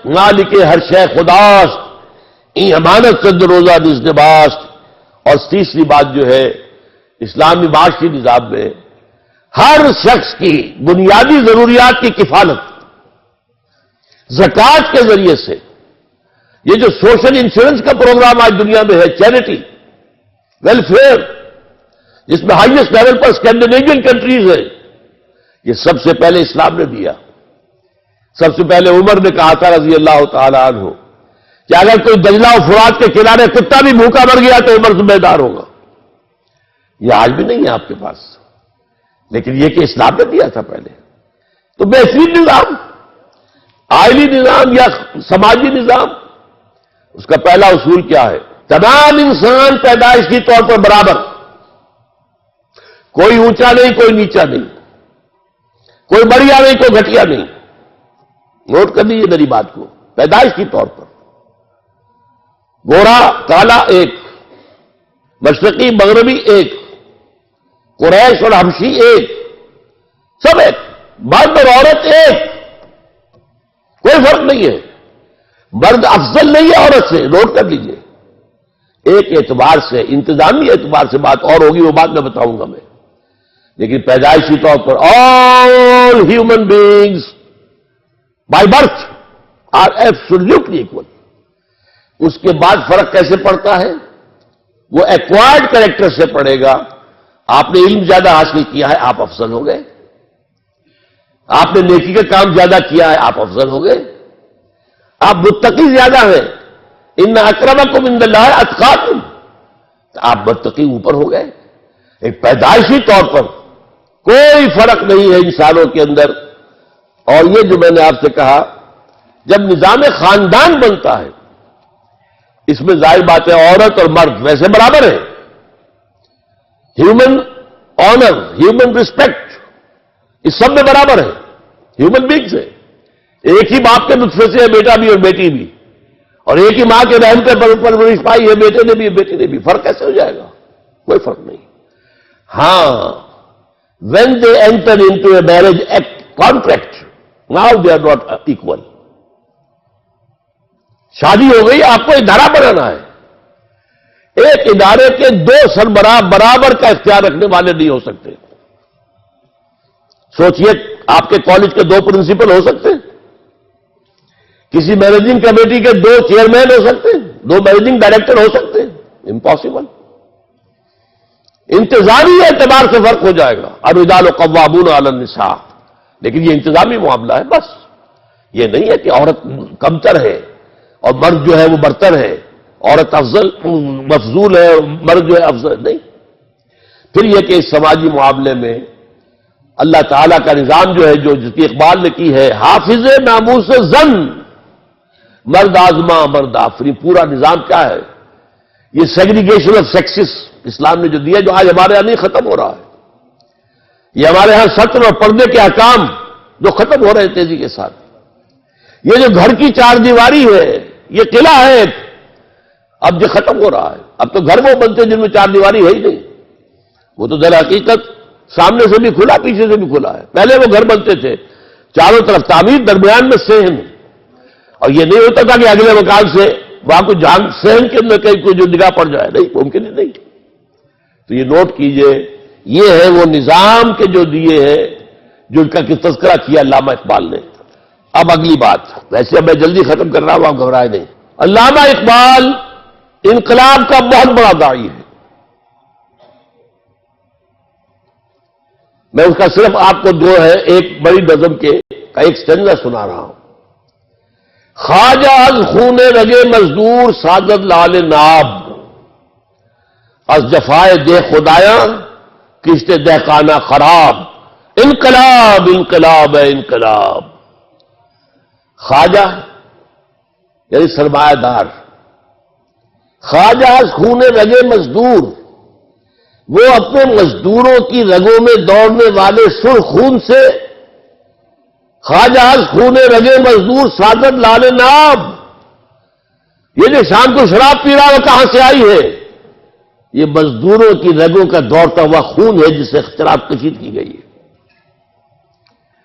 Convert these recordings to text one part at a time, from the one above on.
مالک ہر شے خداست، این امانت چند روزہ نزد باست۔ اور تیسری بات جو ہے اسلامی معاشی نظام میں ہر شخص کی بنیادی ضروریات کی کفالت زکوٰۃ کے ذریعے سے۔ یہ جو سوشل انشورنس کا پروگرام آج دنیا میں ہے، چیریٹی ویلفیئر، جس میں ہائیسٹ لیول پر اسکینڈینیوین کنٹریز ہے، یہ سب سے پہلے اسلام نے دیا۔ سب سے پہلے عمر نے کہا تھا رضی اللہ تعالی عنہ کہ اگر کوئی دجلہ و فرات کے کنارے کتا بھی بھوکا مر گیا تو عمر ذمہ دار ہوگا۔ یہ آج بھی نہیں ہے آپ کے پاس، لیکن یہ کہ اسلام نے دیا تھا پہلے۔ تو بہترین نظام، آئلی نظام یا سماجی نظام، اس کا پہلا اصول کیا ہے؟ تمام انسان پیدائشی طور پر برابر، کوئی اونچا نہیں، کوئی نیچا نہیں، کوئی بڑھیا نہیں، کوئی گھٹیا نہیں۔ نوٹ کر لیجیے میری بات کو، پیدائشی طور پر گورا کالا ایک، مشرقی مغربی ایک، قریش اور حبشی ایک، سب ایک، مرد اور عورت ایک، کوئی فرق نہیں ہے۔ مرد افضل نہیں ہے عورت سے، نوٹ کر لیجیے۔ ایک اعتبار سے، انتظامی اعتبار سے بات اور ہوگی، وہ بات میں بتاؤں گا میں، لیکن پیدائشی طور پر all human beings by birth are absolutely equal۔ اس کے بعد فرق کیسے پڑتا ہے؟ وہ ایکوائرڈ کریکٹر سے پڑے گا۔ آپ نے علم زیادہ حاصل کیا ہے، آپ افضل ہو گئے۔ آپ نے نیکی کا کام زیادہ کیا ہے، آپ افضل ہو گئے۔ آپ متقی زیادہ ہیں، ان اکرمکم عند اللہ اتقاکم، آپ متقی اوپر ہو گئے۔ ایک پیدائشی طور پر کوئی فرق نہیں ہے انسانوں کے اندر۔ اور یہ جو میں نے آپ سے کہا، جب نظام خاندان بنتا ہے، اس میں ظاہر بات ہے عورت اور مرد ویسے برابر ہیں، ہیومن آنر، ہیومن رسپیکٹ، اس سب میں برابر ہے، ہیومن بینگز ہے۔ ایک ہی باپ کے نطفے سے ہے بیٹا بھی اور بیٹی بھی، اور ایک ہی ماں کے رحم پہ پرورش پائی ہے بیٹے نے بھی بیٹی نے بھی۔ فرق کیسے ہو جائے گا؟ کوئی فرق نہیں۔ ہاں، when they enter into a marriage act contract, now they are not equal۔ شادی ہو گئی، آپ کو ادارہ بنانا ہے، ایک ادارے کے دو سربراہ برابر کا اختیار رکھنے والے نہیں ہو سکتے۔ سوچئے، آپ کے کالج کے دو پرنسپل ہو سکتے ہیں؟ کسی مینیجنگ کمیٹی کے دو چیئرمین ہو سکتے ہیں؟ دو مینیجنگ ڈائریکٹر ہو سکتے ہیں؟ امپاسبل۔ انتظامی اعتبار سے فرق ہو جائے گا، الرجال قوامون علی النساء، لیکن یہ انتظامی معاملہ ہے بس۔ یہ نہیں ہے کہ عورت کمتر ہے اور مرد جو ہے وہ برتر ہے، عورت افضل مفضول ہے اور مرد جو ہے افضل نہیں۔ پھر یہ کہ اس سماجی معاملے میں اللہ تعالیٰ کا نظام جو ہے، جو جس کی اقبال نے کی ہے، حافظ ناموس زن مرد آزما مرد آفری، پورا نظام کیا ہے؟ یہ سیگریگیشن آف سیکسز اسلام نے جو دیا، جو آج ہمارے یہاں نہیں ختم ہو رہا ہے۔ یہ ہمارے ہاں سطر اور پردے کے احکام جو ختم ہو رہے ہیں تیزی کے ساتھ۔ یہ جو گھر کی چار دیواری ہے، یہ قلعہ ہے، اب یہ ختم ہو رہا ہے۔ اب تو گھر وہ بنتے جن میں چار دیواری ہے ہی نہیں، وہ تو در حقیقت سامنے سے بھی کھلا، پیچھے سے بھی کھلا ہے۔ پہلے وہ گھر بنتے تھے چاروں طرف تعمیر، درمیان میں صحن، اور یہ نہیں ہوتا تھا کہ اگلے مکان سے وہاں کوئی جان صحن کے اندر کہیں کوئی جو نگاہ پڑ جائے، نہیں، ممکن ہی نہیں۔ تو یہ نوٹ کیجئے، یہ ہے وہ نظام کے جو دیے ہیں، جو ان کا تذکرہ کیا علامہ اقبال نے۔ اب اگلی بات، ویسے اب میں جلدی ختم کر رہا ہوں، آپ گھبرائے نہیں۔ علامہ اقبال انقلاب کا بہت بڑا داعی ہے۔ میں اس کا صرف آپ کو دو ہے، ایک بڑی نظم کے کا ایک سٹینزا سنا رہا ہوں۔ خواجہ از خون رگے مزدور سازد لال ناب، از جفائے دہ خدایاں کشت دہقانہ خراب، انقلاب انقلاب ہے انقلاب۔ خواجہ یعنی سرمایہ دار، خواجہ از خون رگے مزدور، وہ اپنے مزدوروں کی رگوں میں دوڑنے والے سرخ خون سے، خواجہ از خون رگے مزدور سازد لال ناب، یہ جو شام کو شراب پی رہا وہ کہاں سے آئی ہے؟ یہ مزدوروں کی رگوں کا دوڑتا ہوا خون ہے جس سے شراب کشید کی گئی ہے۔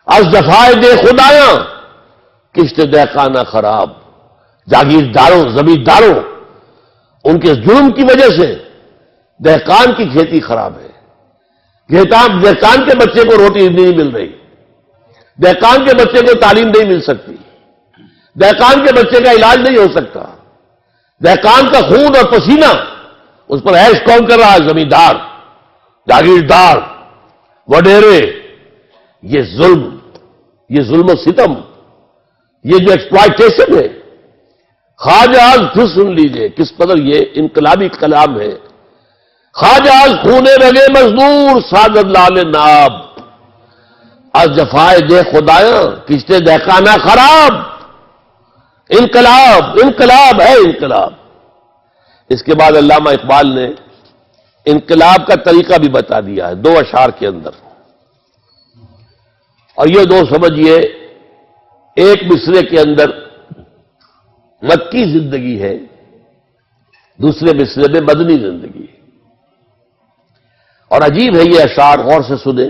از جفائے دے خدایاں کشت دہقانہ خراب، جاگیرداروں زمینداروں ان کے ظلم کی وجہ سے دہقان کی کھیتی خراب ہے، دہقان کے بچے کو روٹی نہیں مل رہی، دہقان کے بچے کو تعلیم نہیں مل سکتی، دہقان کے بچے کا علاج نہیں ہو سکتا، دہقان کا خون اور پسینہ اس پر عیش کون کر رہا ہے؟ زمیندار، جاگیردار، وڈیرے۔ یہ ظلم و ستم، یہ جو ایکسپلائٹیشن ہے، خواجہ پھر سن لیجئے کس قدر یہ انقلابی کلام ہے۔ خواجہ خونے رگے مزدور ساجد لال ناب، از جفائے دے خدایاں کشتے دہقانہ خراب۔ انقلاب ہے انقلاب۔ اس کے بعد علامہ اقبال نے انقلاب کا طریقہ بھی بتا دیا ہے 2 اشعار کے اندر، اور یہ 2 سمجھیے، ایک مصرے کے اندر مکی زندگی ہے، دوسرے مصرے میں مدنی زندگی ہے، اور عجیب ہے یہ اشعار، غور سے سنیں،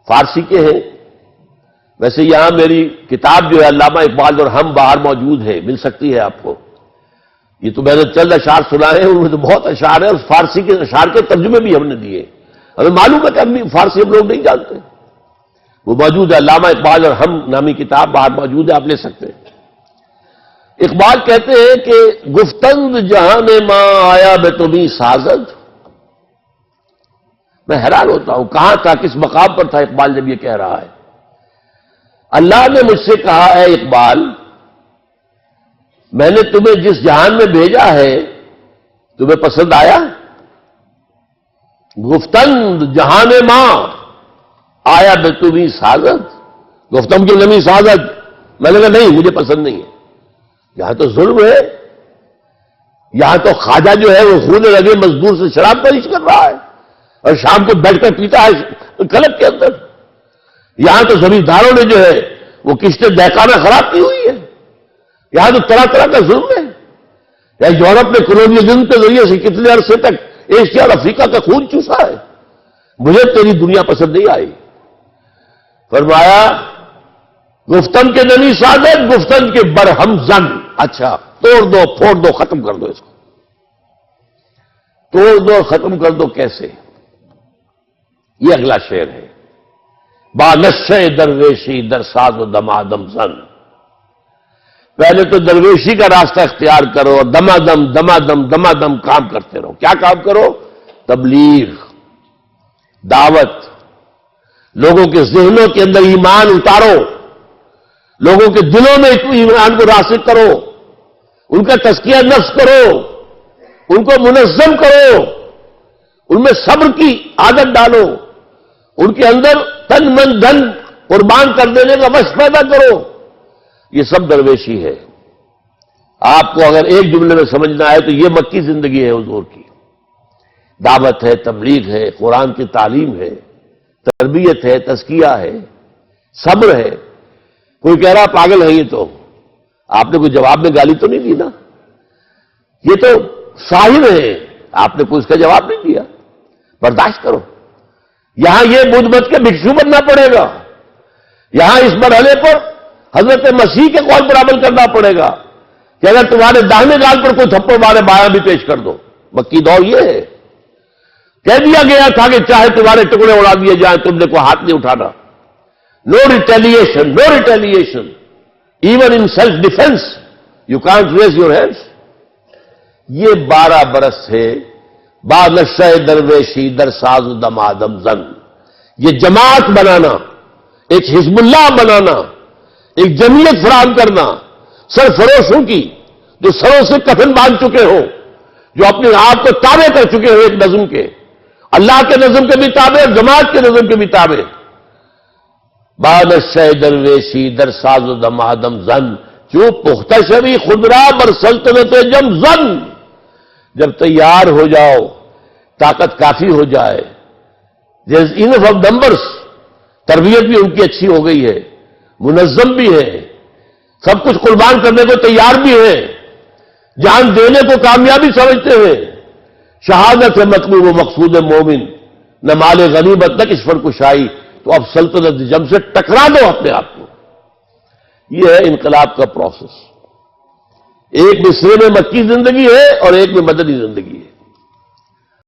فارسی کے ہیں۔ ویسے یہاں میری کتاب جو ہے علامہ اقبال اور ہم باہر موجود ہے، مل سکتی ہے آپ کو۔ یہ تو میں نے چند اشعار سنائے ہیں، ان میں تو بہت اشعار ہیں، اور فارسی کے اشعار کے ترجمے بھی ہم نے دیے۔ ہمیں معلوم ہے کہ فارسی ہم لوگ نہیں جانتے، وہ موجود ہے، علامہ اقبال اور ہم نامی کتاب باہر موجود ہے، آپ لے سکتے ہیں۔ اقبال کہتے ہیں کہ گفتند جہاں ماں آیا بے تمہیں سازد۔ میں حیران ہوتا ہوں کہاں تھا، کس مقام پر تھا اقبال جب یہ کہہ رہا ہے۔ اللہ نے مجھ سے کہا اے اقبال، میں نے تمہیں جس جہان میں بھیجا ہے تمہیں پسند آیا؟ گفتند جہان ماں آیا بے تمہیں سازد، گفتم کی نمی سازد، میں نے کہا نہیں مجھے پسند نہیں ہے، یہاں تو ظلم ہے، یہاں تو خواجہ جو ہے وہ خون لگے مزدور سے شراب پیش کر رہا ہے اور شام کو بیٹھ کر پیتا ہے کلب کے اندر، یہاں تو زمینداروں نے جو ہے وہ کشتیں دہقانہ خراب کی ہوئی ہے، یہاں تو طرح طرح کا ظلم ہے۔ یا یورپ نے کولونیلزم کے ذریعے سے کتنے عرصے تک ایشیا اور افریقہ کا خون چوسا ہے، مجھے تیری دنیا پسند نہیں آئی۔ فرمایا گفتن کے نمی سازد، گفتن کے برہم زن، اچھا توڑ دو پھوڑ دو ختم کر دو، اس کو توڑ دو ختم کر دو کیسے؟ یہ اگلا شعر ہے، با نشے درویشی در ساز و دمادم زن۔ پہلے تو درویشی کا راستہ اختیار کرو اور دمادم دمادم دمادم کام کرتے رہو۔ کیا کام کرو؟ تبلیغ، دعوت، لوگوں کے ذہنوں کے اندر ایمان اتارو، لوگوں کے دلوں میں ایمان کو راسخ کرو، ان کا تزکیہ نفس کرو، ان کو منظم کرو، ان میں صبر کی عادت ڈالو، ان کے اندر تن من دھن قربان کر دینے کا وش پیدا کرو۔ یہ سب درویشی ہے۔ آپ کو اگر ایک جملے میں سمجھنا ہے تو یہ مکی زندگی ہے حضور کی، دعوت ہے، تبلیغ ہے، قرآن کی تعلیم ہے، تربیت ہے، تزکیہ ہے، صبر ہے۔ کوئی کہہ رہا پاگل ہے یہ، تو آپ نے کوئی جواب میں گالی تو نہیں دی نا، یہ تو شاعر ہے، آپ نے کوئی اس کا جواب نہیں دیا، برداشت کرو۔ یہاں یہ بدھ مت کے بھکشو بننا پڑے گا، یہاں اس مرحلے پر حضرت مسیح کے قول پر عمل کرنا پڑے گا کہ اگر تمہارے داہنے گال پر کوئی تھپڑ مارے بایاں بھی پیش کر دو۔ مکی دور یہ ہے، کہہ دیا گیا تھا کہ چاہے تمہارے ٹکڑے اڑا دیے جائیں تم نے کوئی ہاتھ نہیں اٹھانا۔ No retaliation, no retaliation, even in self defence you can't raise your hands. یہ 12 برس ہے با نشہ درویشی در ساز دمادم زن، یہ جماعت بنانا، ایک حزب اللہ بنانا، ایک جمعیت فراہم کرنا سرفروشوں کی، جو سروں سے کفن باندھ چکے ہوں، جو اپنے آپ کو تابع کر چکے ہوں ایک نظم کے، اللہ کے نظم کے بھی تابع، جماعت کے نظم کے بھی تابع۔ با نشہ درویشی در ساز دمادم زن، جو پختہ شوی خدرا بر سلطنت جم زن، جب تیار ہو جاؤ، طاقت کافی ہو جائے، انف آف نمبرس، تربیت بھی ان کی اچھی ہو گئی ہے، منظم بھی ہے، سب کچھ قربان کرنے کو تیار بھی ہے، جان دینے کو کامیابی سمجھتے ہیں، شہادت ہے مطلوب و مقصود مومن، نہ مال غنیمت نہ کشور کشائی، تو اب سلطنت جم سے ٹکرا دو اپنے آپ کو۔ یہ ہے انقلاب کا پروسیس. ایک مصر میں مکی زندگی ہے اور ایک میں مدنی زندگی ہے.